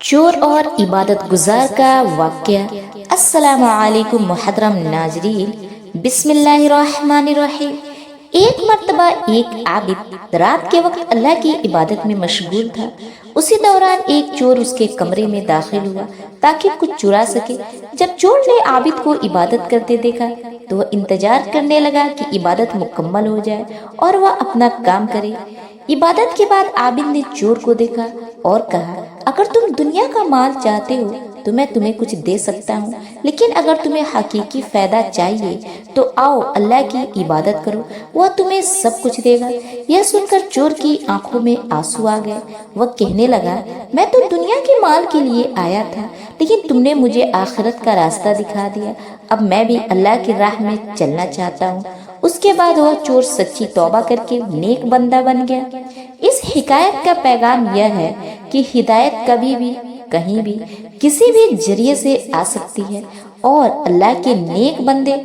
चोर और इबादत गुजार का वाक़या। अस्सलामु अलैकुम मुहतरम नाजरीन, बिस्मिल्लाहिर्रहमानिर्रहीम। एक मर्तबा एक आबिद रात के वक्त अल्लाह की इबादत में मशगूल था। उसी दौरान एक चोर उसके कमरे में दाखिल हुआ ताकि कुछ चुरा सके। जब चोर ने आबिद को इबादत करते देखा तो वह इंतजार करने लगा कि इबादत मुकम्मल हो जाए और वह अपना काम करे। इबादत के बाद आबिद ने चोर को देखा और कहा, अगर तुम दुनिया का माल चाहते हो तो मैं तुम्हें कुछ दे सकता हूँ, लेकिन अगर तुम्हें हकीकी फायदा चाहिए तो आओ अल्लाह की इबादत करो, वह तुम्हें सब कुछ देगा। यह सुनकर चोर की आंखों में आंसू आ गए। वह कहने लगा, मैं तो दुनिया के माल के लिए आया था, लेकिन तुमने मुझे आखिरत का रास्ता दिखा दिया। अब मैं भी अल्लाह की राह में चलना चाहता हूँ। उसके बाद वह चोर सच्ची तौबा करके नेक बंदा बन गया। इस हिकायत का पैगाम यह है कि हिदायत कभी भी कहीं भी किसी भी जरिए से आ सकती है और अल्लाह के नेक बंदे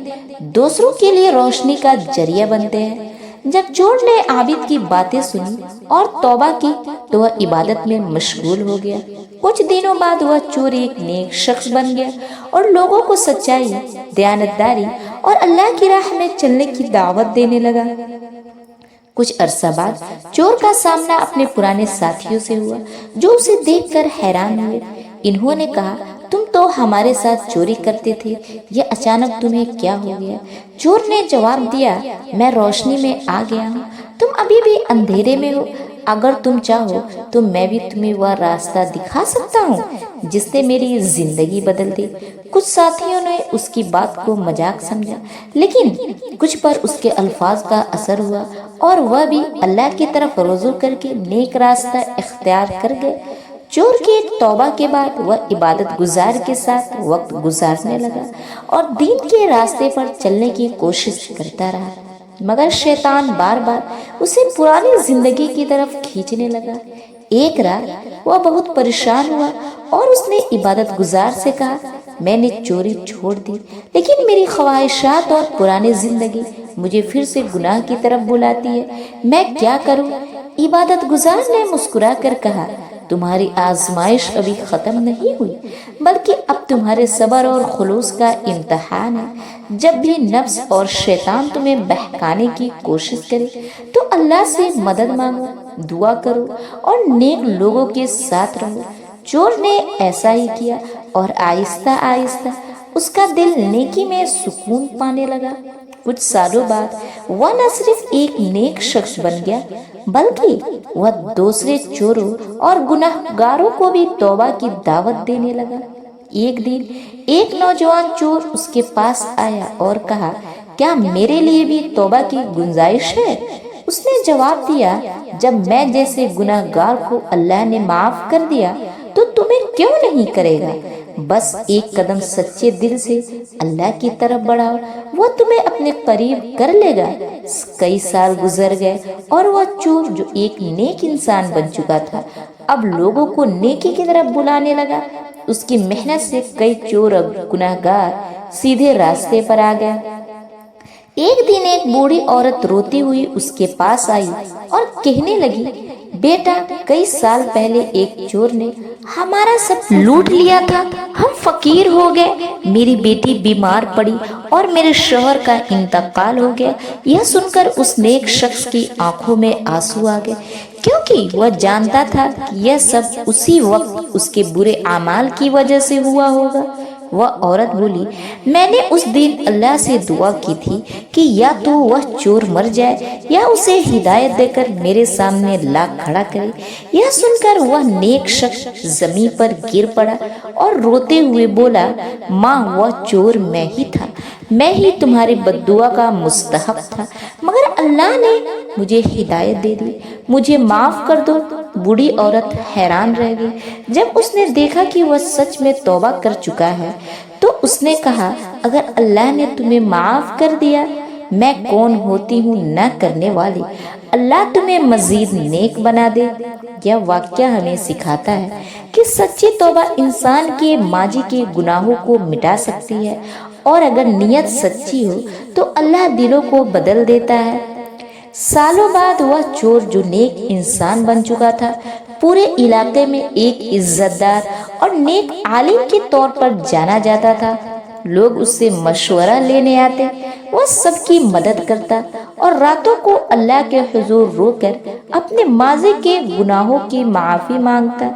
दूसरों के लिए रोशनी का जरिया बनते हैं। जब चोर ने आबिद की बातें सुनी और तौबा की तो वह इबादत में मशगूल हो गया। कुछ दिनों बाद वह चोर एक नेक शख्स बन गया और लोगों को सच्चाई, दयानतदारी और अल्लाह की राह में चलने की दावत देने लगा। कुछ अरसा बाद चोर का सामना अपने पुराने साथियों से हुआ जो उसे देखकर हैरान हुए। इन्होंने कहा, तुम तो हमारे साथ चोरी करते थे, यह अचानक तुम्हें क्या हो गया? चोर ने जवाब दिया, मैं रोशनी में आ गया हूँ, तुम अभी भी अंधेरे में हो। अगर तुम चाहो तो मैं भी तुम्हें वह रास्ता दिखा सकता हूँ जिससे मेरी जिंदगी बदल दे। कुछ साथियों ने उसकी बात को मजाक समझा, लेकिन कुछ पर उसके अल्फाज का असर हुआ और वह भी अल्लाह की तरफ रुजू करके नेक रास्ता इख्तियार कर गए। चोर की तौबा के बाद वह इबादत गुजार के साथ वक्त गुजारने लगा और दीन के रास्ते पर चलने की कोशिश करता रहा, मगर शैतान बार बार उसे पुरानी जिंदगी की तरफ खींचने लगा। एक रात वह बहुत परेशान हुआ और उसने इबादत गुजार से कहा, मैंने चोरी छोड़ दी, लेकिन मेरी ख्वाहिशात और पुरानी जिंदगी मुझे फिर से गुनाह की तरफ बुलाती है, मैं क्या करूं? इबादत गुजार ने मुस्कुरा कर कहा, तुम्हारी आजमाइश अभी खत्म नहीं हुई, बल्कि अब तुम्हारे सब्र और खुलूस का इम्तहान है। जब भी नफ्स और शैतान तुम्हें बहकाने की कोशिश करे तो अल्लाह से मदद मांगो, दुआ करो और नेक लोगों के साथ रहो। चोर ने ऐसा ही किया और आहिस्ता आहिस्ता उसका दिल नेकी में सुकून पाने लगा। कुछ सालों बाद वह न सिर्फ एक नेक शख्स बन गया, बल्कि वह दूसरे चोरों और गुनाहगारों को भी तौबा की दावत देने लगा। एक दिन एक नौजवान चोर उसके पास आया और कहा, क्या मेरे लिए भी तौबा की गुंजाइश है? उसने जवाब दिया, जब मैं जैसे गुनाहगार को अल्लाह ने माफ कर दिया तो तुम्हें क्यों नहीं करेगा? बस एक कदम सच्चे दिल से अल्लाह की तरफ बढ़ाओ, वह तुम्हें अपने करीब कर लेगा। कई साल गुजर गए और वह चोर जो एक नेक इंसान बन चुका था अब लोगों को नेकी की तरफ बुलाने लगा। उसकी मेहनत से कई चोर अब गुनाहगार सीधे रास्ते पर आ गया। एक दिन एक बूढ़ी औरत रोती हुई उसके पास आई और कहने लगी, बेटा, कई साल पहले एक चोर ने हमारा सब लूट लिया था, हम फकीर हो गए, मेरी बेटी बीमार पड़ी और मेरे शौहर का इंतकाल हो गया। यह सुनकर उस नेक शख्स की आंखों में आंसू आ गए, क्योंकि वह जानता था कि यह सब उसी वक्त उसके बुरे अमाल की वजह से हुआ होगा। वह औरत बोली, मैंने उस दिन अल्लाह से दुआ की थी कि या तो वह चोर मर जाए या उसे हिदायत देकर मेरे सामने ला खड़ा करे। यह सुनकर वह नेक शख्स जमीन पर गिर पड़ा और रोते हुए बोला, माँ, वह चोर मैं ही था, मैं ही तुम्हारी बद्दुआ का मुस्तहक था, मगर अल्लाह ने मुझे हिदायत दे दी, मुझे माफ कर दो। बूढ़ी औरत हैरान रह गई। जब उसने देखा कि वह सच में तौबा कर चुका है तो उसने कहा, अगर अल्लाह ने तुम्हें माफ कर दिया, मैं कौन होती हूँ न करने वाली, अल्लाह तुम्हें मजीद नेक बना दे। यह वाक्य हमें सिखाता है कि सच्ची तौबा इंसान के माजी के गुनाहों को मिटा सकती है और अगर नियत सच्ची हो तो अल्लाह दिलों को बदल देता है। सालों बाद वह चोर जो नेक इंसान बन चुका था पूरे इलाके में एक इज्जतदार اور نیک عالم کے طور پر جانا جاتا تھا۔ لوگ اس سے مشورہ لینے آتے، وہ سب کی مدد کرتا اور راتوں کو اللہ کے حضور رو کر اپنے ماضی کے گناہوں کی معافی مانگتا۔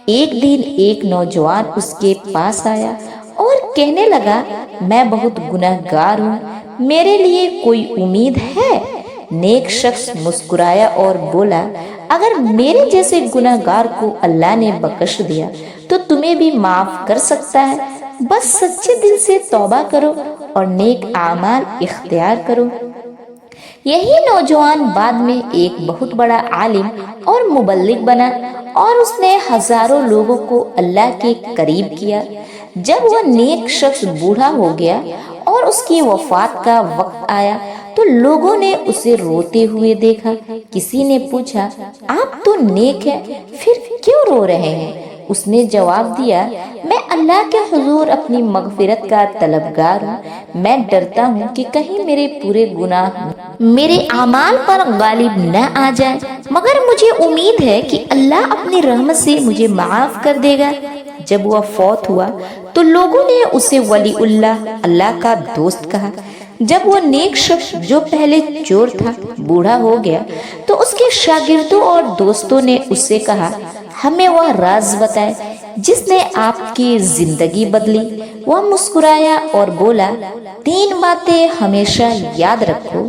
ایک دن ایک نوجوان اس کے پاس آیا اور کہنے لگا، میں بہت گناہ گار ہوں، میرے لیے کوئی امید ہے؟ نیک شخص مسکرایا اور بولا، اگر میرے جیسے گناہ گار کو اللہ نے بخش دیا تو تمہیں بھی معاف کر سکتا ہے، بس سچے دل سے توبہ کرو اور نیک اعمال اختیار کرو۔ یہی نوجوان بعد میں ایک بہت بڑا عالم اور مبلغ بنا اور اس نے ہزاروں لوگوں کو اللہ کے قریب کیا۔ جب وہ نیک شخص بوڑھا ہو گیا اور اس کی وفات کا وقت آیا تو لوگوں نے اسے روتے ہوئے دیکھا۔ کسی نے پوچھا، آپ تو نیک ہیں، پھر کیوں رو رہے ہیں؟ اس نے جواب دیا، میں اللہ کے حضور اپنی مغفرت کا طلبگار ہوں، میں ڈرتا ہوں کہ کہیں میرے پورے گناہ میرے اعمال پر غالب نہ آ جائے، مگر مجھے امید ہے کہ اللہ اپنی رحمت سے مجھے معاف کر دے گا۔ جب وہ فوت ہوا تو لوگوں نے اسے ولی اللہ کا دوست کہا۔ جب وہ نیک شخص جو پہلے چور تھا بوڑھا ہو گیا تو اس کے شاگردوں اور دوستوں نے اس سے کہا، ہمیں وہ راز بتائے جس نے آپ کی زندگی بدلی۔ وہ مسکرایا اور بولا، 3 باتیں ہمیشہ یاد رکھو،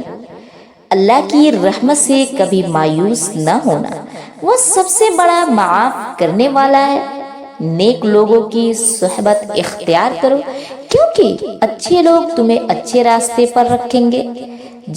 اللہ کی رحمت سے کبھی مایوس نہ ہونا، وہ سب سے بڑا معاف کرنے والا ہے، نیک لوگوں کی صحبت اختیار کرو کیونکہ اچھے لوگ تمہیں اچھے راستے پر رکھیں گے،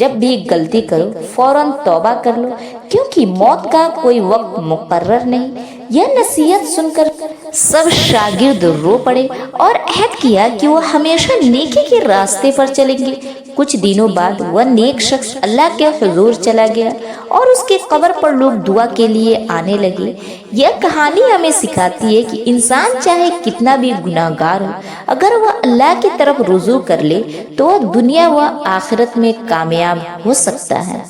جب بھی غلطی کرو فوراً توبہ کر لو کیونکہ موت کا کوئی وقت مقرر نہیں۔ یہ نصیحت سن کر سب شاگرد رو پڑے اور عہد کیا کہ وہ ہمیشہ نیکی کے راستے پر چلیں گے۔ کچھ دنوں بعد وہ نیک شخص اللہ کے حضور چلا گیا اور اس کے قبر پر لوگ دعا کے لیے آنے لگے۔ یہ کہانی ہمیں سکھاتی ہے کہ انسان چاہے کتنا بھی گناہ گار ہو، اگر وہ اللہ کی طرف رجوع کر لے تو وہ دنیا و آخرت میں کامیاب ہو سکتا ہے۔